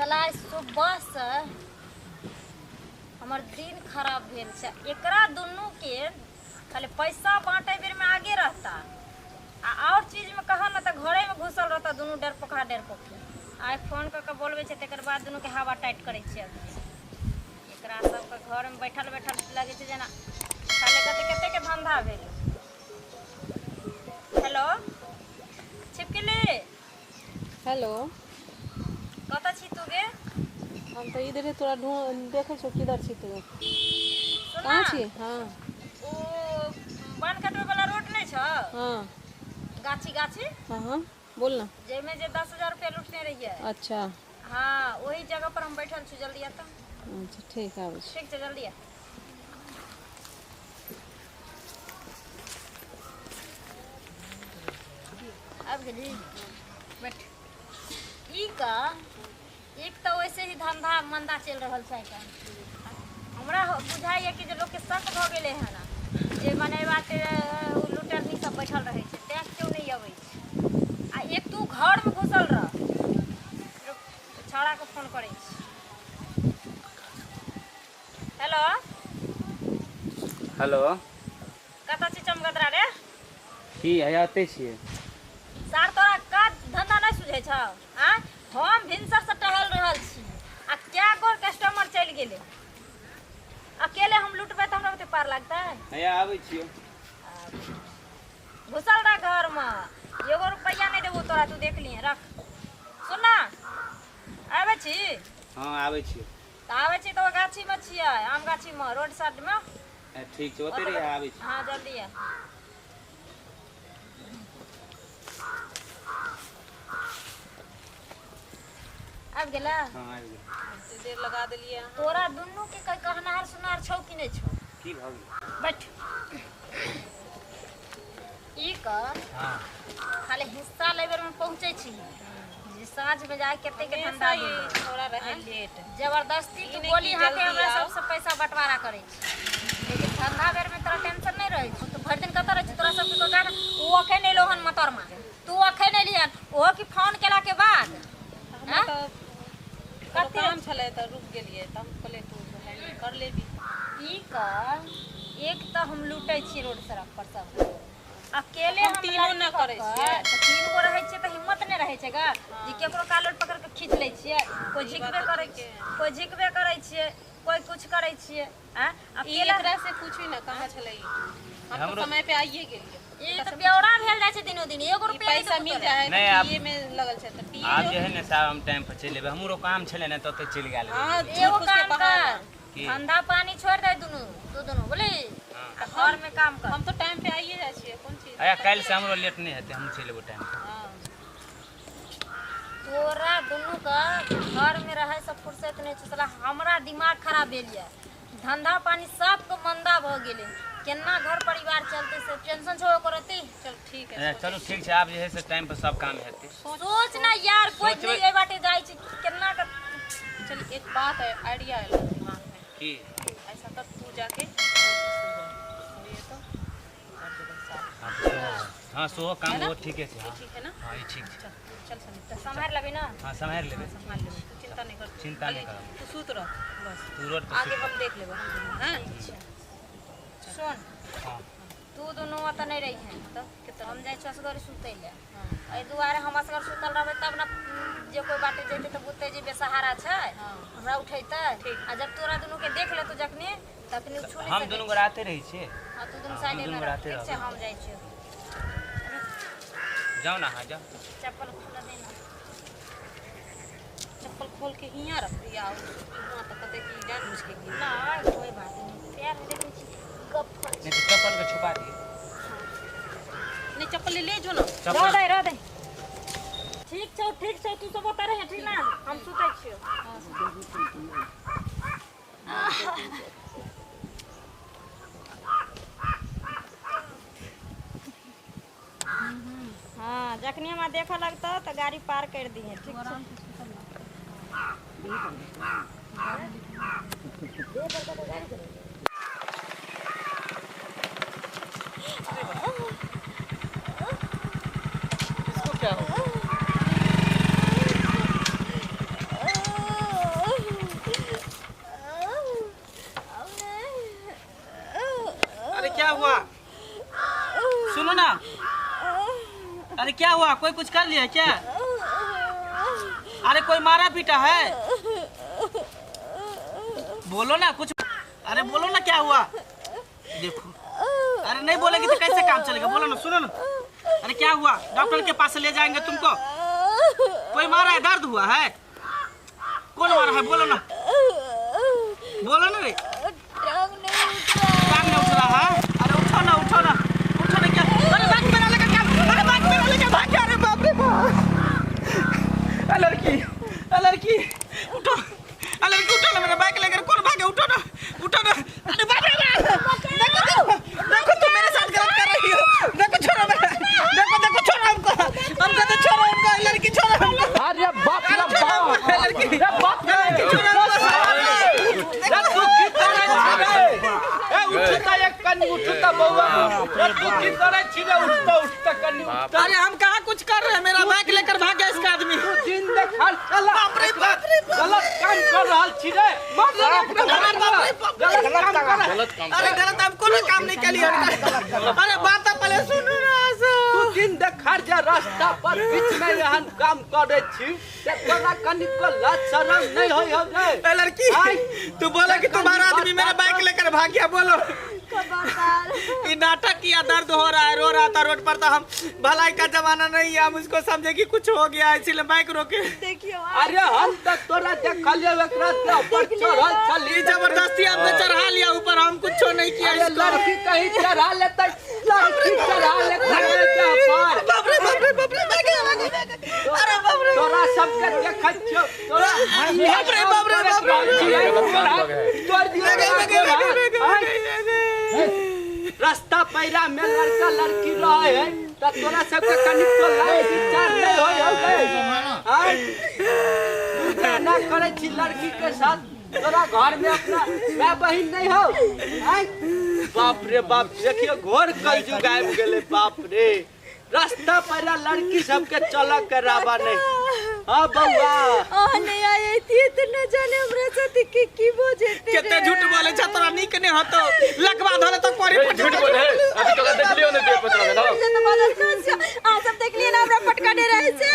साला सुबह से हमर दिन खराब भेल छै। एकरा दुनू के खाली पैसा बांटे बेर में आगे रहता और चीज में कहा ना तो घरे में घुसल रहता दुनू डरपोखा आइ फोन करके बोलबे छै तकर बाद दुनू के हवा टाइट करे छै। एकरा सबके घर में बैठल बैठल लगे छै जेना खाली कते के धंधा भेल। हेलो छिपकली हेलो कत छी तू गे? हम तो इधर ही तोरा देखे छो किधर छी तू? कहाँ छी? हाँ ओ बन कटवे वाला रोड नहीं छ? हाँ गाछी गाछी हाँ हाँ बोल ना। जेमे जे 10,000 रुपया लूटने रहिए। अच्छा हाँ वही जगह पर हम बैठल छी। जल्दी आ तो। अच्छा ठीक है ठीक है जल्दी आ। अब गेली बैठ। ई का एक तो वैसे ही धंधा मंदा चल रहा है। हमरा बुझाइए कि जो लोग के शक भ गेले है ना जे मने बाटे लुटेरनी सब बैठल रहे छै तैं क्यों नहीं अबै छै। आ एक तू घर में घुसल रह छौड़ा के फोन करे छी। हेलो हेलो कत छी चमगदरा रे? की आते छिए? सार तोरा का धंधा नहीं सुझे छ? हां हम भिनसर से टहल रहल छी आ क्या गोर कस्टमर चल गेले। अकेले हम लुटबे त हमरा ओते पार लगता है? हैया आबै छियो। घुसल रह घर में। एगो रुपया नहीं देबो तोरा तू देख लिए रख। सुन ना आबै छी? हां आबै छियो। त आबै छी तो गाछी में छियै आम गाछी में रोड साइड में। ठीक छै ओते रे आबै छी। हां जल्दी आ। अब गेला? हां आबि गेल। देर लगा दिलिए। तोरा दुनू के कोई कहनार सुनार छौ कि नहीं छौ? की भ गेल? बैठ। ई का हां खाली हिस्सा लेबर में पहुंचे छी जे साँझ में जाए कते के धंधा ये थोड़ा रहे लेट जबरदस्ती तू बोली हाथे हमरा सबसे पैसा बंटवारा करे छी। लेकिन धंधा बेर में तोरा टेंशन नहीं रहे छी। तू भर दिन कत रहे छी? तोरा सब के का ओ अखे नहीं लोहन मतोर में तू अखे नहीं लियन ओ की फोन केला के बाद हम तो काम चले तो रुक गेलिए त हम कहले तू कर लेबी। ई का एक तो हम लूटे छी रोड सड़क पर सब अकेले हम तीनों न करे छिए। तीन गो रहे छिए त हिम्मत नहीं रहे छै गा जे केकरो कालर पकड़ के खींच ले छिए। कोई झिकबे करे छै कोई कुछ करे छिए। अकेला एकरा से कुछ भी न कहां चले। हम तो समय पे आइए गेलिए। ई त बेवड़ा भेल जाय छै दिनो दिन। एगो रुपया पैसा मिल जाए नहीं तो आप ये में लगल छै त आप जे है ना साहब हम टाइम पर चल लेबे। हमरो काम छले ना तते चल गेल। हां एगो काम कर धंधा पानी छोड़ दे दुनू बोली घर में काम कर। हम तो टाइम पे आइए जाय छिए। कौन चीज आया काल से हमरो लेट नहीं हेते हम चल लेबो टाइम। हां तोरा दुनू का घर में रहे सब फुर्सत नहीं छै। साला हमरा दिमाग खराब भेलिए। धंधा पानी सब को मंदा भ गेले। केना घर परिवार चलते से टेंशन छो करती। चल ठीक है चलो ठीक छै आप जे है से टाइम पर सब काम हेते। सोच ना यार कोई नहीं ए बाटे जाय छै केना का। चल एक बात है आइडिया है दिमाग में की ऐसा कर तू जाके ये तो हां सो काम वो ठीक है। हां ठीक है ना? हां ये ठीक छै। चल समीर संभाल लेबी ना? हां संभाल लेबे। संभाल ले तू चिंता नहीं कर। चिंता नहीं कर। तू सूत रह बस तू रोड पर आगे हम देख लेबे। हां सुन हां तू दोनों त नहीं रही है तो कितना हम जाय छसगर सुतै ले। हां एहि दुआरे हम असगर सुतल रहबै तब ना जे कोई बाटे जेते त बुते जे बेसहारा छै हमरा उठैतै। आ जब तोरा दुनू के देख ले तो जखनी तखनी छुली हम दोनों गोराते रही छे। हां तू दुनू साइड में रह। ठीक छै हम जाय छी। जाओ ना हां जाओ। चप्पल खोल दे ना। चप्पल खोल के हियां रख दिया और वहां तक कते की जान बुझ के की ना कोई बात नहीं पैर में देखै छी गप कर। नहीं तो चप्पल को छुपा दिए। नहीं चप्पल ले जो ना। रह दे ठीक छौ तू सब ओता रहे ठीक ना हम सुतै छियो। हाँ जखनी हमरा देखा लगता तो गाड़ी पार कर दिए। ठीक छै इसको क्या हो? क्या हुआ? कोई कुछ कर लिया क्या? अरे कोई मारा पीटा है? बोलो ना कुछ। अरे बोलो ना क्या हुआ? देखो, अरे नहीं बोलेगी तो कैसे काम चलेगा? बोलो ना, सुनो ना। अरे क्या हुआ? डॉक्टर के पास ले जाएंगे तुमको। कोई मारा है? दर्द हुआ है? कौन मारा है? बोलो ना, बोलो ना रे। टांग नहीं उठ रहा है? अरे उठो ना, उठो ना, उठो ना। क्या? अरे बाइक मेरा लेकर क्या? अरे बाइक मेरा लेकर भाग गया। अरे बाप रे बाप। लड़की, लड़की उठो, लड़की उठो ना। मेरा बाइक लेकर कौन भागे? उठो ना, उठो ना। अरे बाप रे बाप। देखो तुम मेरे साथ गलत कर रही हो। देखो छोड़ो मेरा, देखो छोड़ो हमको तो छोड़ो हमको। लड़की छोड़ो हमको। अरे बाप रे बाप। लड़की, बाप रे छोड़ो हमको। उठता एक कन्नी उठता बउआ तू की करे छिरे उठता कन्नी उठता। अरे हम कहाँ कुछ कर रहे हैं? मेरा बाइक लेकर भाग गया इसका आदमी। तू दिन देखल चला बाप रे बाप। गलत काम कर रहल छिरे गलत काम। अरे गलत हम कोनो काम नहीं करिए। अरे बात पहले सुनो ना। तू दिन देखल जा रास्ता पर बीच में रहन काम करे छी ते तोरा कन्नी को लाज शरम नहीं होई हो रे? ए लड़की, तू बोला कि तुम्हारा आदमी मेरा बाइक लेकर भाग गया। बोलो ये नाटक किया, दर्द हो रहा है, रो रहा था रोड पर। तो हम भलाई का जमाना नहीं है, हम उसको समझे कि कुछ हो गया इसीलिए बाइक रोके। अरे हम तक तोरा देखलिए एकरा के ऊपर चढ़ल चली जबरदस्ती हमने चढ़ा लिया ऊपर, हम कुछ नहीं किया अरे इसको। लड़की कहीं चढ़ा लेते, लड़की चढ़ा लेते के पार। बाप रे बाप रे बाप रे। अरे बाप रे, तोरा सबके देखै छियो तोरा बाप रे बाप रे बाप रे। तोर दिया रास्ता पैरा में लड़का लड़की रहे है त तोरा सबके कनी तो लाइफ विचार नहीं होय हो ना करे छी लड़की के साथ। तोरा घर में अपना भाई बहन नहीं हो? बाप रे बाप, देखियो घोर कलजुग आबि गेले। बाप रे, रास्ता पैरा लड़की सबके चल के राबा नहीं। हां बउआ नहीं आई थी तो न जाने हमरा साथ की बोझे कितने झूठ बोले छ तोरा नीक नहीं होतो। लकवा धोले तो कोरी झूठ बोले अभी तो देख लियो ने पेपर में ना। आ सब देख लिए ना हमरा पटका दे रहे से।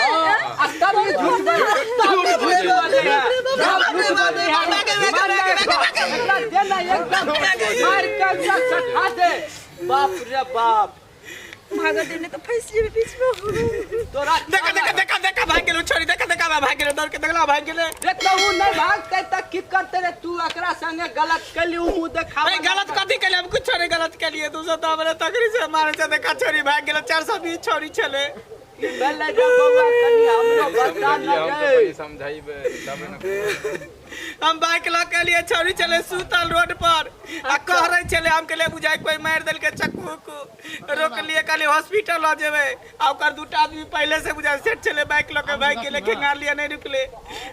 तब ये झूठ बोले देना एकदम मार के सठा दे। बाप रे बाप, भागा देने तो फैसले में बीच में तोरा देखा देखा देखा देखा भाग गेलो छोरी। देखा देखा भाग गेलो, दौड़ के देखला भाग गेले। रे कहू नहीं भागते त की करते रे? तू एकरा संगे गलत कली मुंह देखावा। भाई गलत कथी केले? हम कुछ नहीं गलत केलिए। तू तो हमरे तकरी से मारे से देखा छोरी भाग गेलो। 420 छोरी चले। बेले रे बउआ कनी हमरो बता न रे। समझाइबे तब न। हम बाइक ला के लिए छोरी चले सुतल रोड पर आ कह रहे चले हम के लिए बुझाई कोई मार देल के चक्कू को रोक लिए खाली हॉस्पिटल आ जेबे। आ ओकर दूटा आदमी पहले से बुझाई सेट चले बाइक ला के बाइक के लिए खंगार लिया नहीं रुकले।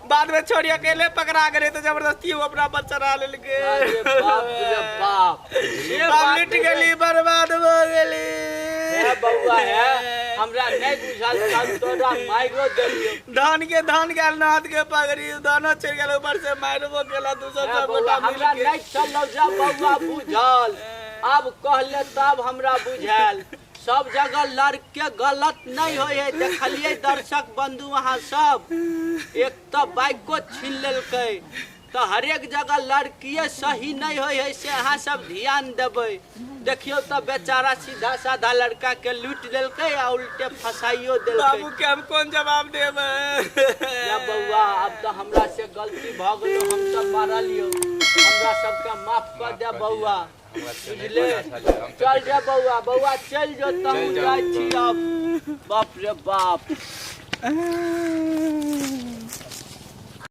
बाद में छोरी अकेले पकड़ा गए तो जबरदस्ती वो अपना बच्चा रहा ले के। अरे बाप रे बाप, हम लिट गेली, बर्बाद हो गेली। ए बउआ है हमरा नहीं बुझाल काम तोरा माइरो देलियो। धान के नाथ के पगड़ी दाना चढ़ गेल ऊपर से मारबो केला। दूसरा सब गोटा मिल हमरा के नहीं चलो जा बउआ बुझल। अब कहले तब हमरा बुझाल। सब जगह लड़के गलत नहीं होय है। देखलिए दर्शक बंधु वहां सब एक तो बाइको छीन लेलकै तो हर एक जगह लड़किए सही नहीं होय है। से अहाँ सब ध्यान देबै। देखियो तो बेचारा सीधा साधा लड़का के लूट देलकै आ उल्टे फसाइयो देलकै। बाबू के हम कौन जवाब देबै? या बउआ अब तो हमरा से गलती भ गेलो, हम सब मारा लियो, हमरा सबके माफ कर दे बउआ। बुझले? चल जा बउआ, बउआ चल जो तू जाई छी अब। बाप रे बाप।